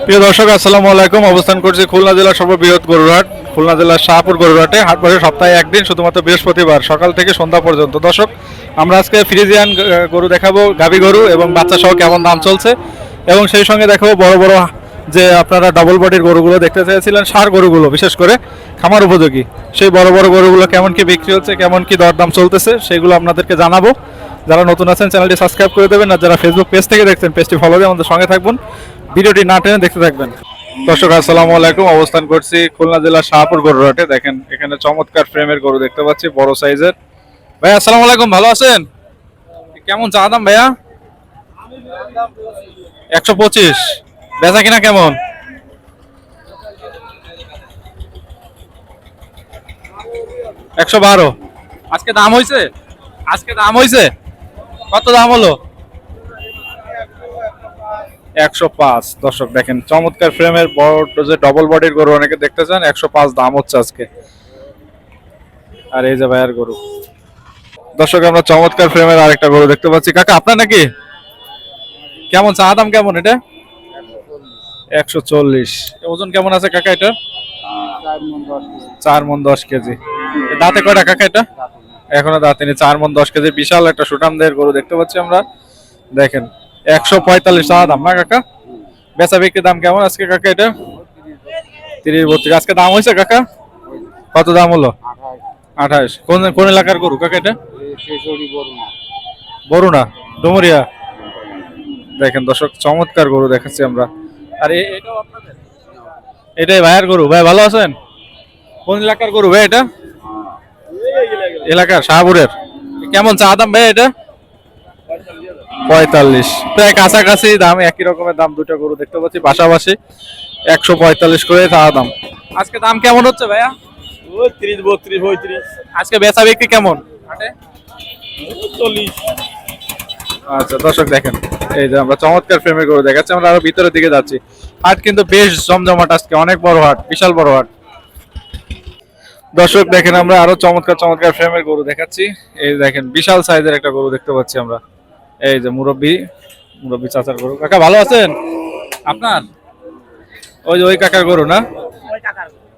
প্রিয় দর্শক, আসসালামু আলাইকুম। অবস্থান করছি খুলনা জেলার সর্ববৃহৎ গরুরহাট, খুলনা জেলার শাহপুর গরুরহাটে। হাট বসে সপ্তাহে একদিন, শুধুমাত্র বৃহস্পতিবার সকাল থেকে সন্ধ্যা পর্যন্ত। দর্শক, আমরা আজকে ফ্রিজিয়ান গরু দেখাবো, গাভী গরু এবং বাচ্চা সহ কেমন দাম চলছে, এবং সেই সঙ্গে দেখাবো বড় বড় যে আপনারা ডাবল বডির গরুগুলো দেখতে চেয়েছিলেন, ষাঁড় গরুগুলো, বিশেষ করে খামার উপযোগী সেই বড় বড় গরুগুলো কেমন কি বিক্রি হচ্ছে, কেমন কি দরদাম চলতেছে, সেগুলো আপনাদেরকে জানাবো। যারা নতুন আছেন চ্যানেলটি সাবস্ক্রাইব করে দেবেন, আর যারা ফেসবুক পেজ থেকে দেখছেন পেজটি ফলো দিয়ে আমাদের সঙ্গে থাকবেন, ভিডিওটি না টেনে দেখতে থাকবেন। দর্শক, আসসালামু আলাইকুম। অবস্থান করছি খুলনা জেলার শাহপুর গরুরহাটে। দেখেন, এখানে চমৎকার ফ্রেমের গরু দেখতে পাচ্ছি, বড় সাইজের। ভাইয়া আসসালামু আলাইকুম, ভালো আছেন? কেমন চা দাম ভাইয়া? 125। বেচা কিনা কেমন? 112। আজকে দাম হয়েছে? আজকে দাম হয়েছে? কত দাম হলো? 105। দর্শক দেখেন, চমৎকার ফ্রেমের বড় যে ডবল বডির গরু অনেকে দেখতে চান, 105 দাম হচ্ছে আজকে। আর এই যে ভাইয়ার গরু। দর্শক, আমরা চমৎকার ফ্রেমের আরেকটা গরু দেখতে পাচ্ছি। কাকা আপনার নাকি? কেমন চা দাম কেমন এটা? 140। ওজন কেমন আছে কাকা এটা? 4 মণ 10 কেজি। দাঁতে কয়টা কাকা এটা? এখনো দাঁতে নেই। 4 মণ 10 কেজি বিশাল একটা সুঠামদের গরু দেখতে পাচ্ছি আমরা। দেখেন, 145 চা দাম না কাকা? বেচা বিক্রি দাম কেমন আজকে কাকা এটা? 30-32। আজকে দাম হয়েছে কাকা? কত দাম হলো? 28। কোন কোন এলাকার গরু কাকা এটা? বরুণা, ডুমুরিয়া। দেখেন দর্শক, চমৎকার গরু দেখাচ্ছি আমরা। আর এটাও আপনাদের? এটাই ভাইয়ের গরু। ভাই ভালো আছেন? কোন এলাকার গরু ভাই এটা? এলাকার শাহপুরের। কেমন চা দাম ভাই এটা? 45। প্রায় কাছাকাছি দাম, একই রকমের দাম। দুটো গরু দেখতে পাচ্ছি পাশাপাশি, 145 করে চা দাম। আজকে দাম কেমন হচ্ছে ভাইয়া? 30, 32, 35। আজকে বেচা বিক্রি কেমন? 40। আচ্ছা দর্শক দেখেন, এই যে আমরা চমৎকার ফ্রেমের গরু দেখাচ্ছি। আমরা আরো ভিতরের দিকে যাচ্ছি। হাট কিন্তু বেশ জমজমাট আজকে, অনেক বড় হাট, বিশাল বড় হাট। দর্শক দেখেন, আমরা আরো চমৎকার চমৎকার ফ্রেমের গরু দেখাচ্ছি। এই দেখেন, বিশাল সাইজের একটা গরু দেখতে পাচ্ছি আমরা। এই যে মুরব্বি, মুরব্বি চাচার গরু। কাকা ভালো আছেন? আপনার ওই যে ওই কাকার গরু না?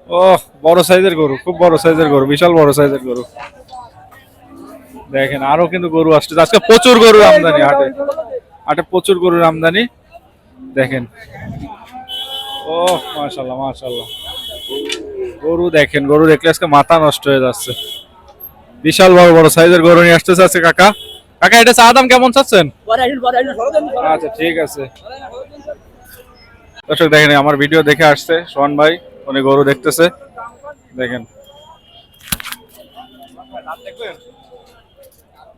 ও, বড় সাইজের গরু, খুব বড় সাইজের গরু, বিশাল বড় সাইজের গরু। দেখেন, আরো কিন্তু গরু আসছে আজকে, প্রচুর গরুর আমদানি হাটে। হাটে প্রচুর গরুর আমদানি। দেখেন, ও মাশাআল্লাহ মাশাআল্লাহ। গরু দেখেন, গরু দেখলে আজকে মাথা নষ্ট হয়ে যাচ্ছে। বিশাল বড় বড় সাইজের গরু নিয়ে আসতেছে আজকে কাকা। কাকা, এটা চা দাম কেমন চাচ্ছেন? আচ্ছা ঠিক আছে। দর্শক দেখেন, আমার ভিডিও দেখে আসছে সোহান ভাই, উনি গরু দেখতেছে। দেখেন,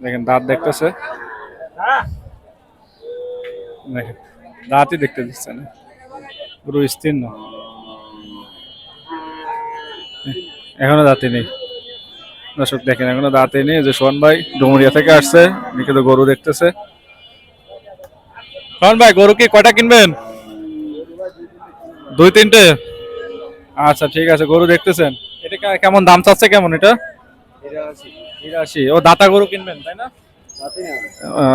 দেখেন দাঁত দেখতেছে। দেখেন, দাঁতই দেখতে দিচ্ছে না, গরু স্থির না, এখনো দাঁতে নেই। দর্শক দেখেন, এখনো দাঁতে নেই। যে সোহান ভাই ডুমুরিয়া থেকে আসছে, উনি কিন্তু গরু দেখতেছে। সোহান ভাই, গরু কি কয়টা কিনবেন? 2-3টে। আচ্ছা ঠিক আছে, গরু দেখতেছেন। এটা কেমন দাম চাচ্ছে কেমন এটা? 83। ও, দাতা গরু কিনবেন তাই না?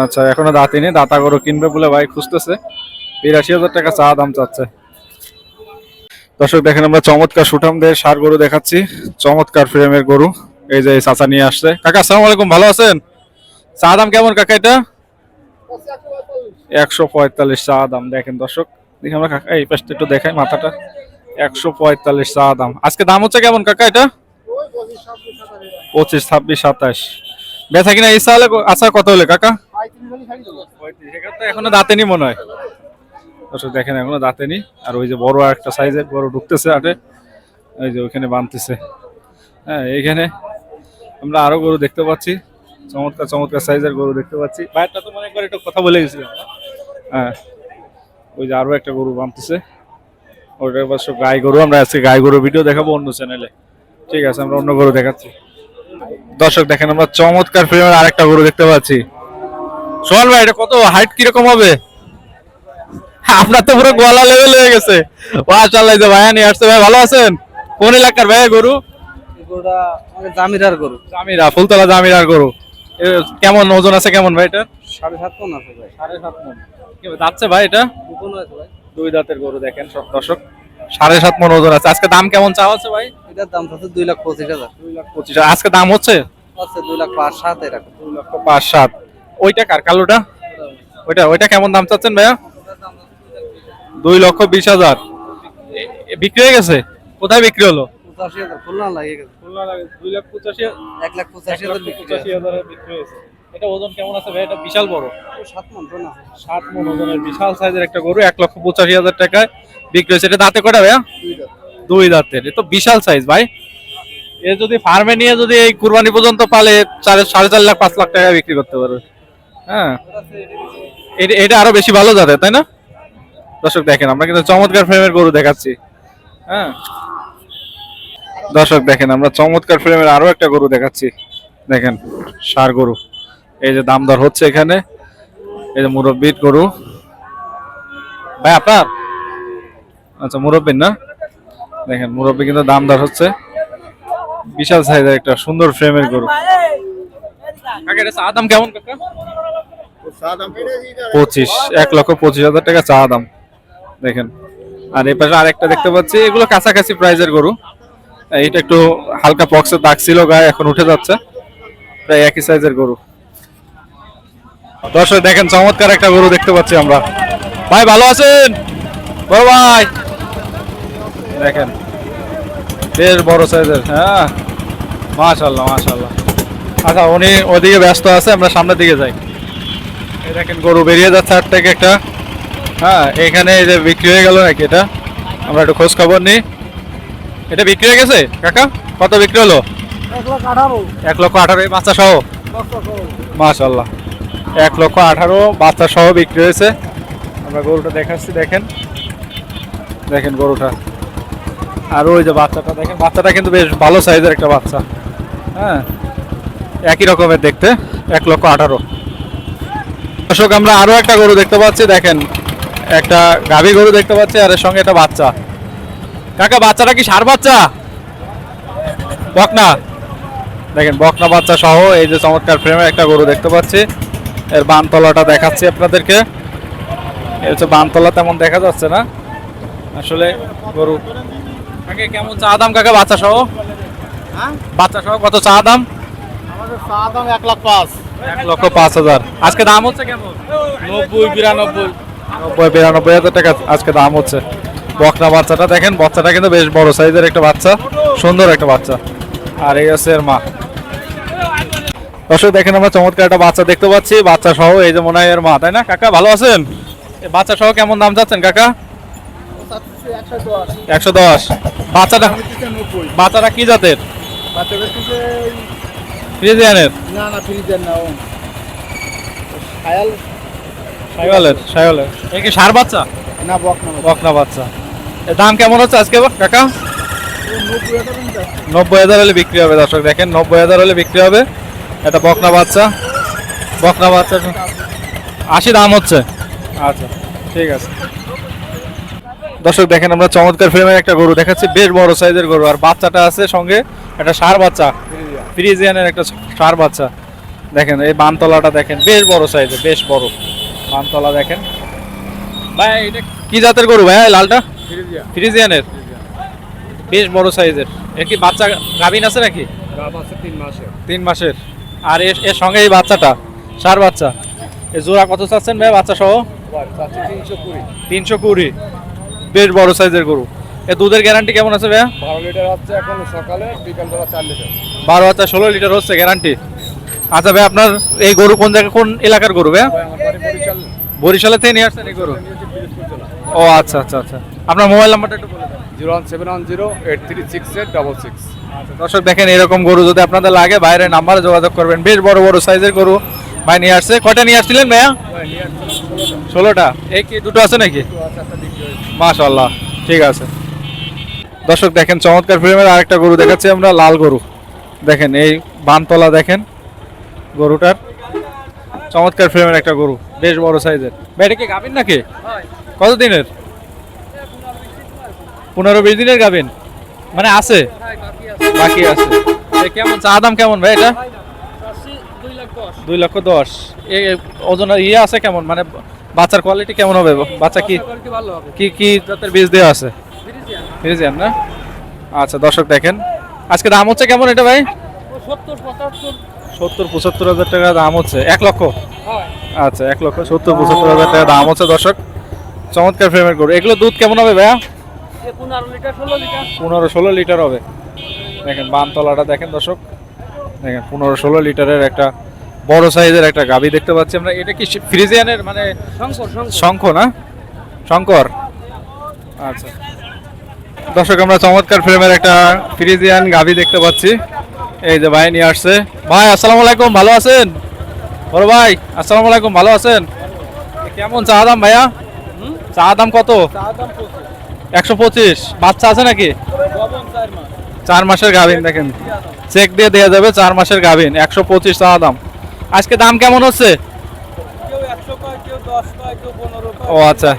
আচ্ছা, এখনো দাঁতি নেই, দাতা গরু কিনবে বলে ভাই খুঁজতেছে। 82,000 টাকা চা দাম চাচ্ছে। দর্শক দেখেন, আমরা চমৎকার সুঠামদের ষাঁড় গরু দেখাচ্ছি, চমৎকার ফ্রেমের গরু। এই যে চাচা নিয়ে আসছে। কাকা আসসালামু আলাইকুম, ভালো আছেন? চা দাম কেমন কাকা এটা? 145 চা দাম। দেখেন দর্শক, দেখি আমরা কাকা এই পাশটা একটু দেখাই, মাথাটা। 145 চা দাম। আজকে দাম হচ্ছে কেমন কাকা এটা? 25, 26, 27। বেচা কিনা ইচ্ছা হলে আচ্ছা কত হলে কাকা? 35। এখনো দাঁতেনি মনে হয়। দর্শক দেখেন, এখনো দাঁতেনি। আর ওই যে বড় একটা সাইজের গরু ঢুকতেছে হাটে, ওই যে ওইখানে বাঁধতেছে। হ্যাঁ, এইখানে আমরা আরো গরু দেখতে পাচ্ছি, চমৎকার চমৎকার সাইজের গরু দেখতে পাচ্ছি। ভাইটা তো মনে করে একটু কথা বলে গেছিলাম। হ্যাঁ, ওই যে আরো একটা গরু বাঁধতেছে, ওইটা অবশ্য গাই গরু। আমরা আজকে গাই গরু ভিডিও দেখাবো অন্য চ্যানেলে। ঠিক আছে, আমরা অন্য গরু দেখাচ্ছি। দর্শক দেখেন, আমরা চমৎকার ফ্রেমের আরেকটা গরু দেখতে পাচ্ছি। সোহান ভাই, এটা কত হাইট কিরকম হবে? আপনার তো পুরো গলা লেভেল হয়ে গেছে। মাশাআল্লাহ, যে ভাইয়া নিয়ে আসছে। ভাই ভালো আছেন? কোন এলাকার ভাইয়া গরু? জামিরার গরু। জামিরা, ফুলতলা জামিরার গরু। কেমন ওজন আছে কেমন ভাই এটা? 7.5 মণ আছে ভাই। 7.5 মণ। কি যাচ্ছে ভাই এটা? দুপুন আছে ভাই। দুই দাঁতের গরু দেখেন সব দর্শক, 7.5 মন ওজন আছে। আজকে দাম কেমন চাওয়া আছে ভাই? এটার দাম হচ্ছে 2,25,000। 2,25,000 আজকে দাম হচ্ছে। আছে 2,05,700 এরকম। 2,05,700। ওইটা কার কালোটা? ওইটা কেমন দাম চাচ্ছেন ভাইয়া? 2,20,000 বিক্রি হয়ে গেছে? কোথায় বিক্রি হলো? 85,000 খুলনা লাগে গেছে। 2,85,000 1,85,000 বিক্রি হয়। 1,85,000 বিক্রি হয়েছে। এটা ওজন কেমন আছে ভাই? এটা বিশাল বড়, 7 মণ তো না। 7 মন ওজনের বিশাল সাইজের একটা গরু 1,85,000 টাকায় বিক্রি হয়েছে। এটা দাঁতে কয়টা ভাইয়া? দুই দাঁতের। এ তো বিশাল সাইজ ভাই। এ যদি ফার্মে নিয়ে যদি এই কুরবানি পর্যন্ত পালে 4.5 লাখ 5 লাখ টাকা বিক্রি করতে পারবে। হ্যাঁ, এটা আরো বেশি ভালো যাবে তাই না? দর্শক দেখেন আমরা কিন্তু চমৎকার ফ্রেমের গরু দেখাচ্ছি। হ্যাঁ দর্শক দেখেন আমরা চমৎকার ফ্রেমের আরো একটা গরু দেখাচ্ছি। দেখেন ষাঁড় গরু, এই যে দাম দর হচ্ছে এখানে। এই যে মুরব্বির গরু ভাই আপনার, আচ্ছা মুরব্বির না? দেখেন মুরব্বি কিন্তু দাম দর হচ্ছে। বিশাল সাইজের একটা সুন্দর ফ্রেমের গরু। কাকা এটা চা দাম কেমন কাকা? 25, 1,25,000 টাকা চা দাম। দেখেন আর এই পাশে আরেকটা দেখতে পাচ্ছি, এগুলো কাছাকাছি প্রাইজের গরু। এইটা একটু হালকা পক্সের দাগ ছিল গায়ে, এখন উঠে যাচ্ছে। প্রায় একই সাইজের গরু। দর্শক দেখেন চমৎকার একটা গরু দেখতে পাচ্ছি আমরা। ভাই ভালো আছেন? বড় ভাই দেখেন বেশ বড় সাইজের। হ্যাঁ মাশাআল্লাহ মাশাআল্লাহ। আচ্ছা উনি ওদিকে ব্যস্ত আছে, আমরা সামনের দিকে যাই। এই দেখেন গরু বেরিয়ে যাচ্ছে হাট থেকে একটা। হ্যাঁ এখানে এই যে বিক্রি হয়ে গেল নাকি এটা, আমরা একটু খোঁজ খবর নিই। এটা বিক্রি হয়ে গেছে কাকা? কত বিক্রি হলো? 1,18,000 এই বাচ্চা সহ। মাশাআল্লাহ 1,18,000 বাচ্চা সহ বিক্রি হয়েছে। আমরা গরুটা দেখাচ্ছি, দেখেন দেখেন গরুটা। আর ওই যে বাচ্চাটা দেখেন, বাচ্চাটা কিন্তু বেশ ভালো সাইজের একটা বাচ্চা। হ্যাঁ একই রকমের দেখতে, 1,18,000। দর্শক আমরা আরো একটা গরু দেখতে পাচ্ছি। দেখেন একটা গাভী গরু দেখতে পাচ্ছি, আর এর সঙ্গে একটা বাচ্চা। কাকা বাচ্চাটা কি ষাঁড় বাচ্চা? বকনা? দেখেন বকনা বাচ্চা সহ এই যে চমৎকার ফ্রেমের একটা গরু দেখতে পাচ্ছি। এর বানতলাটা দেখাচ্ছি আপনাদেরকে। এর হচ্ছে বানতলা তেমন দেখা যাচ্ছে না আসলে গরু। কাকে কেমন চা দাম কাকা বাচ্চা সহ? বাচ্চা সহ কত চা দাম? আমাদের চা দাম 1,05,000। 1,05,000 আজকে দাম হচ্ছে কেমন? 90, 92। 92,000 টাকা আজকে দাম হচ্ছে। বকনা বাচ্চাটা দেখেন, বাচ্চাটা কিন্তু বেশ বড় সাইজের একটা বাচ্চা, সুন্দর একটা বাচ্চা। আর এই আছে এর মা। দর্শক দেখেন আমরা চমৎকার একটা বাচ্চা দেখতে পাচ্ছি, বাচ্চা সহ। এই যে মনে হয় এর মা, তাই না কাকা? ভালো আছেন? এই বাচ্চা সহ কেমন দাম চাচ্ছেন কাকা? 110। বাচ্চাটা কি জাতের? ফ্রিজিয়ানের? না না ফ্রিজের না, ও শাইওয়ালের। এই কি ষাঁড় বাচ্চা? না বকনা। বকনা বাচ্চা। এর দাম কেমন হচ্ছে আজকে কাকা? 90,000 হলে বিক্রি হবে। দর্শক দেখেন 90,000 হলে বিক্রি হবে। এটা বকনা বাচ্চা। বকনা বাচ্চা 80 দাম হচ্ছে। আচ্ছা ঠিক আছে। দর্শক দেখেন আমরা চমৎকার ফ্রেমের একটা গরু দেখাচ্ছি, বেশ বড় সাইজের গরু। আর বাচ্চাটা আছে সঙ্গে একটা ষাঁড় বাচ্চা, ফ্রিজিয়ানের একটা ষাঁড় বাচ্চা। দেখেন এই বানতলাটা দেখেন, বেশ বড় সাইজের, বেশ বড় বানতলা দেখেন। ভাই এটা কি জাতের গরু ভাই? লালটা ফ্রিজিয়ানের, বেশ বড় সাইজের। এর কি বাচ্চা গাভিন আছে নাকি? 3 মাসের। আর এর সঙ্গে এই বাচ্চাটা ষাঁড় বাচ্চা। এই জোড়া কত চাচ্ছেন ভাই বাচ্চা সহ? 320। বেশ বড় সাইজের গরু। এর দুধের গ্যারান্টি কেমন আছে ভাইয়া? 12 লিটার হচ্ছে এখন সকালে, বিকাল বেলা 4 লিটার। 12 হাজার 16 লিটার হচ্ছে গ্যারান্টি। আচ্ছা ভাই আপনার এই গরু কোন জায়গা, কোন এলাকার গরু ভাইয়া? আমার বাড়ি বরিশাল। বরিশালে থেকে নিয়ে আসছেন এই গরু? ও আচ্ছা আচ্ছা আচ্ছা। আপনার মোবাইল নাম্বারটা একটু বলে দেন। 01710836866। দর্শক দেখেন এরকম গরু যদি আপনাদের লাগে বাইরে নাম্বারে যোগাযোগ করবেন। বেশ বড় বড় সাইজের গরু ভাই নিয়ে আসছে। কয়টা নিয়ে আসছিলেন ভাইয়া? 16টা। এই কি দুটো আছে নাকি? মাশাআল্লাহ ঠিক আছে। দর্শক দেখেন চমৎকার ফ্রেমের আরেকটা গরু দেখাচ্ছি আমরা, লাল গরু। দেখেন এই বানতলা দেখেন গরুটার, চমৎকার ফ্রেমের একটা গরু, বেশ বড় সাইজের। ভাই এটা কি গাভিন নাকি? কত দিনের? 15-20 দিনের গাভিন মানে আছে, বাকি আছে। কেমন চা দাম কেমন ভাই এটা? 2,10,000। 2,10,000। ওজন ইয়ে আছে কেমন, মানে বাচ্চার কোয়ালিটি কেমন হবে? বাচ্চা কি ভালো হবে কি কি জাতের বীজ দেওয়া আছে? ফ্রিজিয়ান না? আচ্ছা দর্শক দেখেন, আজকে দাম হচ্ছে কেমন এটা ভাই? 70-75 হাজার টাকা দাম হচ্ছে। 1 লক্ষ? আচ্ছা 1,70,75,000 টাকা দাম হচ্ছে দর্শক। চমৎকার ফ্রেমের গরু। এগুলো দুধ কেমন হবে ভাইয়া? 15-16 লিটার হবে। দেখেন বানতলাটা দেখেন দর্শক, দেখেন 15-16 লিটারের একটা বড় সাইজের একটা গাভী দেখতে পাচ্ছি আমরা। এটা কি ফ্রিজিয়ানের মানে শঙ্খ না? শঙ্কর। আচ্ছা দর্শক আমরা চমৎকার ফ্রেমের একটা ফ্রিজিয়ান গাভী দেখতে পাচ্ছি। এই যে ভাই নিয়ে আসছে। ভাই আসসালামু আলাইকুম, ভালো আছেন? বড় ভাই আসসালামু আলাইকুম, ভালো আছেন? কেমন চা দাম ভাইয়া? চা দাম কত? 125। বাচ্চা আছে নাকি? 4 মাসের গাভিন, দেখেন চেক দিয়ে দেওয়া যাবে। 4 মাসের গাভিন, 125 চা দাম। আজকে দাম কেমন হচ্ছে? ও আচ্ছা,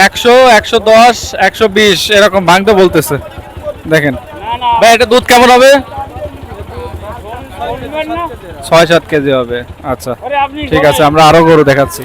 100, 110, 120 এরকম ভাঙতে বলতেছে। দেখেন ভাই এটা দুধ কেমন হবে? 6-7 কেজি হবে। আচ্ছা ঠিক আছে, আমরা আরো গরু দেখাচ্ছি।